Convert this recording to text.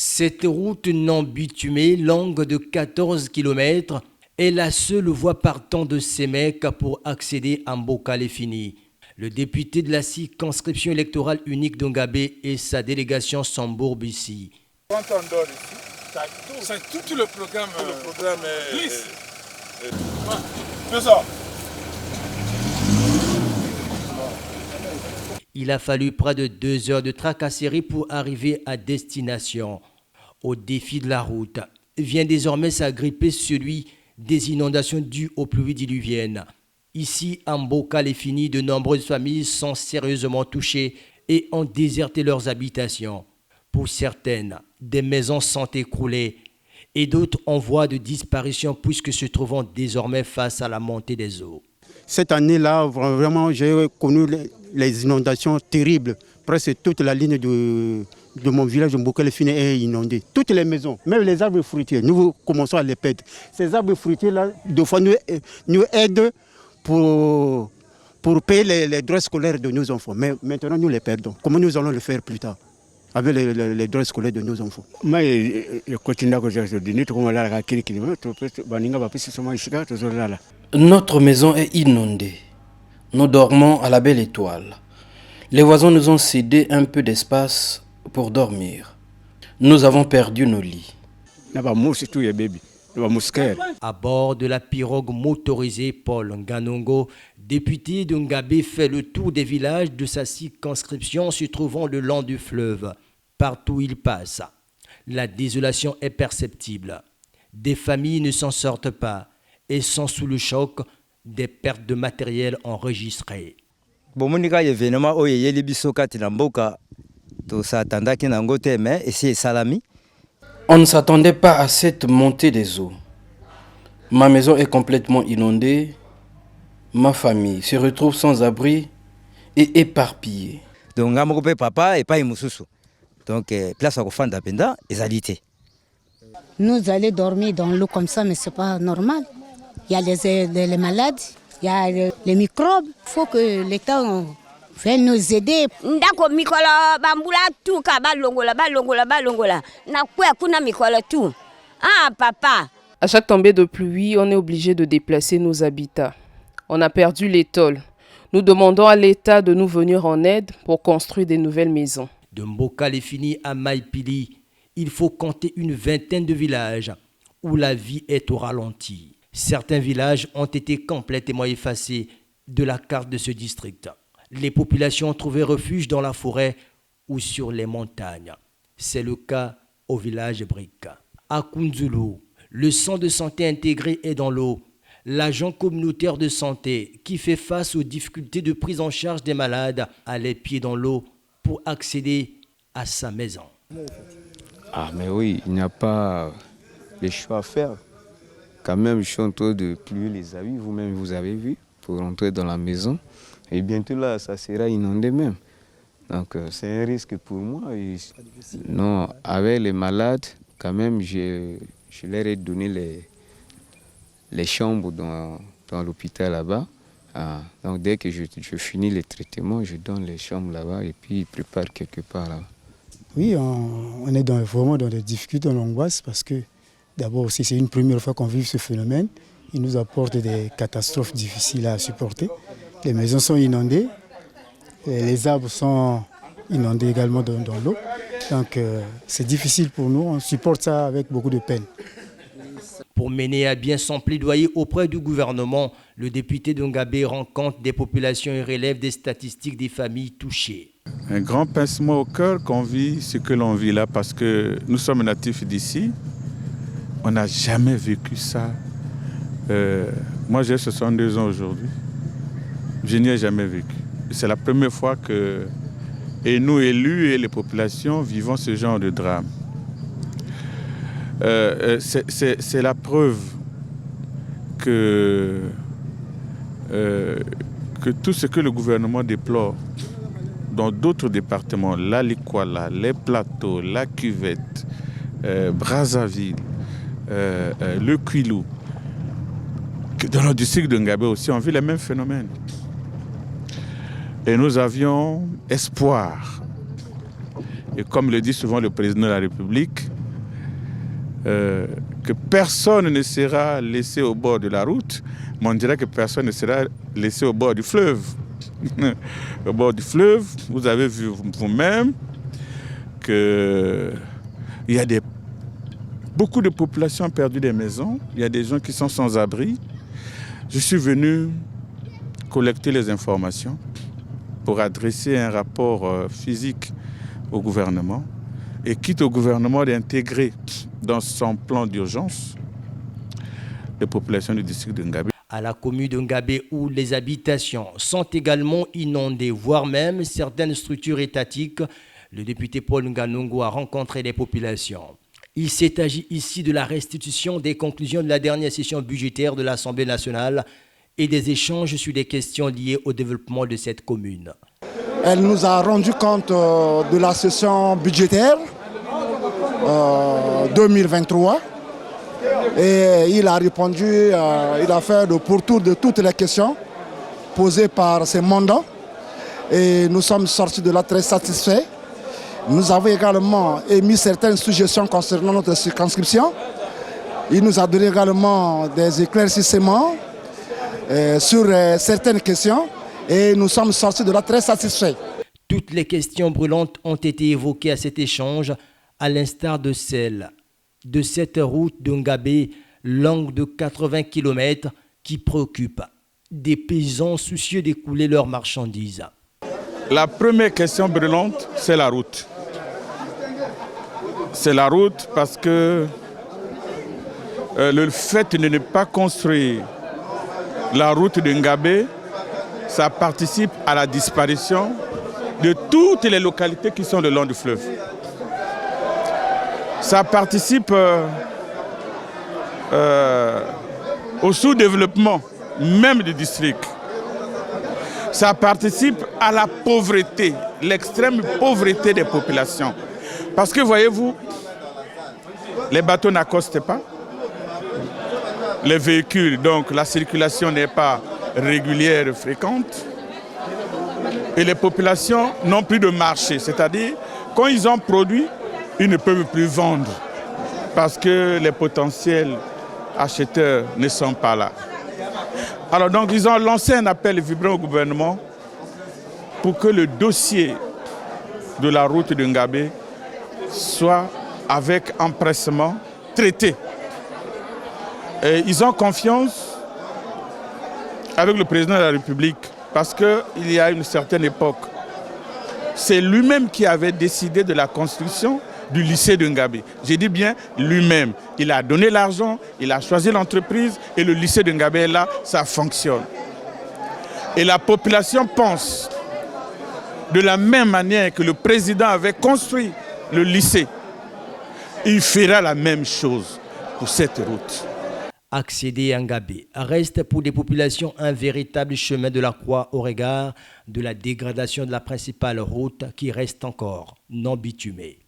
Cette route non bitumée, longue de 14 km, est la seule voie partant de Sémec pour accéder à Mboka-les-Fini. Le député de la circonscription électorale unique d'Ongabé et sa délégation s'embourbent ici. Quand on dort ici, c'est tout le programme. Il a fallu près de 2 heures de tracasserie pour arriver à destination. Au défi de la route vient désormais s'agripper celui des inondations dues aux pluies diluviennes. Ici, à Mboka-les-Fini, de nombreuses familles sont sérieusement touchées et ont déserté leurs habitations. Pour certaines, des maisons sont écroulées et d'autres en voie de disparition puisque se trouvant désormais face à la montée des eaux. Cette année-là, vraiment, j'ai connu les inondations terribles. Presque toute la ligne de mon village de Mboka-les-Fini est inondée. Toutes les maisons, même les arbres fruitiers, nous commençons à les perdre. Ces arbres fruitiers-là, deux fois, nous aident pour payer les droits scolaires de nos enfants. Mais maintenant, nous les perdons. Comment nous allons le faire plus tard avec les droits scolaires de nos enfants? Notre maison est inondée. Nous dormons à la belle étoile. Les voisins nous ont cédé un peu d'espace pour dormir. Nous avons perdu nos lits. À bord de la pirogue motorisée, Paul Nganongo, député de Ngabé, fait le tour des villages de sa circonscription se trouvant le long du fleuve. Partout où il passe, la désolation est perceptible. Des familles ne s'en sortent pas et sont sous le choc des pertes de matériel enregistrées. On ne s'attendait pas à cette montée des eaux. Ma maison est complètement inondée. Ma famille se retrouve sans abri et éparpillée. Donc, place à Kofanda Penda et Zalité. Nous allons dormir dans l'eau comme ça, mais ce n'est pas normal. Il y a les malades, il y a les microbes. Il faut que l'État vienne nous aider. Ah, papa. À chaque tombée de pluie, on est obligé de déplacer nos habitats. On a perdu l'étole. Nous demandons à l'État de nous venir en aide pour construire des nouvelles maisons. De Mboka-les-Fini à Maïpili, il faut compter une vingtaine de villages où la vie est au ralenti. Certains villages ont été complètement effacés de la carte de ce district. Les populations ont trouvé refuge dans la forêt ou sur les montagnes. C'est le cas au village Brika. À Kunzulu, le centre de santé intégré est dans l'eau. L'agent communautaire de santé qui fait face aux difficultés de prise en charge des malades a les pieds dans l'eau pour accéder à sa maison. Ah mais oui, il n'y a pas de choix à faire. Quand même, je suis en train de plier les habits, vous-même vous avez vu, pour rentrer dans la maison. Et bientôt là, ça sera inondé même. Donc c'est un risque pour moi. Et, non, avec les malades, quand même, je leur ai donné les chambres dans l'hôpital là-bas. Ah, donc dès que je finis les traitements, je donne les chambres là-bas et puis ils préparent quelque part là-bas. Oui, on est vraiment dans des difficultés, dans l'angoisse parce que d'abord aussi c'est une première fois qu'on vit ce phénomène. Il nous apporte des catastrophes difficiles à supporter. Les maisons sont inondées, les arbres sont inondés également dans l'eau. Donc c'est difficile pour nous, on supporte ça avec beaucoup de peine. Pour mener à bien son plaidoyer auprès du gouvernement, le député d'Ongabé rend compte des populations et relève des statistiques des familles touchées. Un grand pincement au cœur qu'on vit ce que l'on vit là parce que nous sommes natifs d'ici. On n'a jamais vécu ça. Moi j'ai 62 ans aujourd'hui. Je n'y ai jamais vécu. C'est la première fois que et nous élus et les populations vivons ce genre de drame. C'est la preuve que tout ce que le gouvernement déplore dans d'autres départements, la Likwala, les plateaux, la Cuvette, Brazzaville, le Kwilu, que dans le district de Ngabé aussi, on vit les mêmes phénomènes. Et nous avions espoir. Et comme le dit souvent le président de la République, que personne ne sera laissé au bord de la route, mais on dirait que personne ne sera laissé au bord du fleuve. Au bord du fleuve, vous avez vu vous-même qu'il y a beaucoup de populations ont perdu des maisons, il y a des gens qui sont sans abri. Je suis venu collecter les informations pour adresser un rapport physique au gouvernement et quitte au gouvernement d'intégrer dans son plan d'urgence les populations du district de Ngabé. À la commune de Ngabé où les habitations sont également inondées, voire même certaines structures étatiques, le député Paul Nganongo a rencontré les populations. Il s'est agi ici de la restitution des conclusions de la dernière session budgétaire de l'Assemblée nationale et des échanges sur des questions liées au développement de cette commune. Elle nous a rendu compte de la session budgétaire 2023 et il a répondu, il a fait le pourtour de toutes les questions posées par ses mandants et nous sommes sortis de là très satisfaits. Nous avons également émis certaines suggestions concernant notre circonscription. Il nous a donné également des éclaircissements sur certaines questions et nous sommes sortis de là très satisfaits. Toutes les questions brûlantes ont été évoquées à cet échange, à l'instar de celle de cette route de Ngabé, longue de 80 km, qui préoccupe des paysans soucieux d'écouler leurs marchandises. La première question brûlante, c'est la route. C'est la route parce que le fait de ne pas construire la route de Ngabé, ça participe à la disparition de toutes les localités qui sont le long du fleuve. Ça participe au sous-développement même du district. Ça participe à la pauvreté, l'extrême pauvreté des populations. Parce que voyez-vous, les bateaux n'accostent pas, les véhicules, donc la circulation n'est pas régulière et fréquente, et les populations n'ont plus de marché, c'est-à-dire quand ils ont produit, ils ne peuvent plus vendre parce que les potentiels acheteurs ne sont pas là. Alors donc ils ont lancé un appel vibrant au gouvernement pour que le dossier de la route de Ngabé soit avec empressement traité. Et ils ont confiance avec le président de la République parce qu'il y a une certaine époque, c'est lui-même qui avait décidé de la construction du lycée de Ngabé. J'ai dit bien lui-même. Il a donné l'argent, il a choisi l'entreprise et le lycée de Ngabé est là, ça fonctionne. Et la population pense de la même manière que le président avait construit le lycée. Il fera la même chose pour cette route. Accéder à Ngabé reste pour les populations un véritable chemin de la croix au regard de la dégradation de la principale route qui reste encore non bitumée.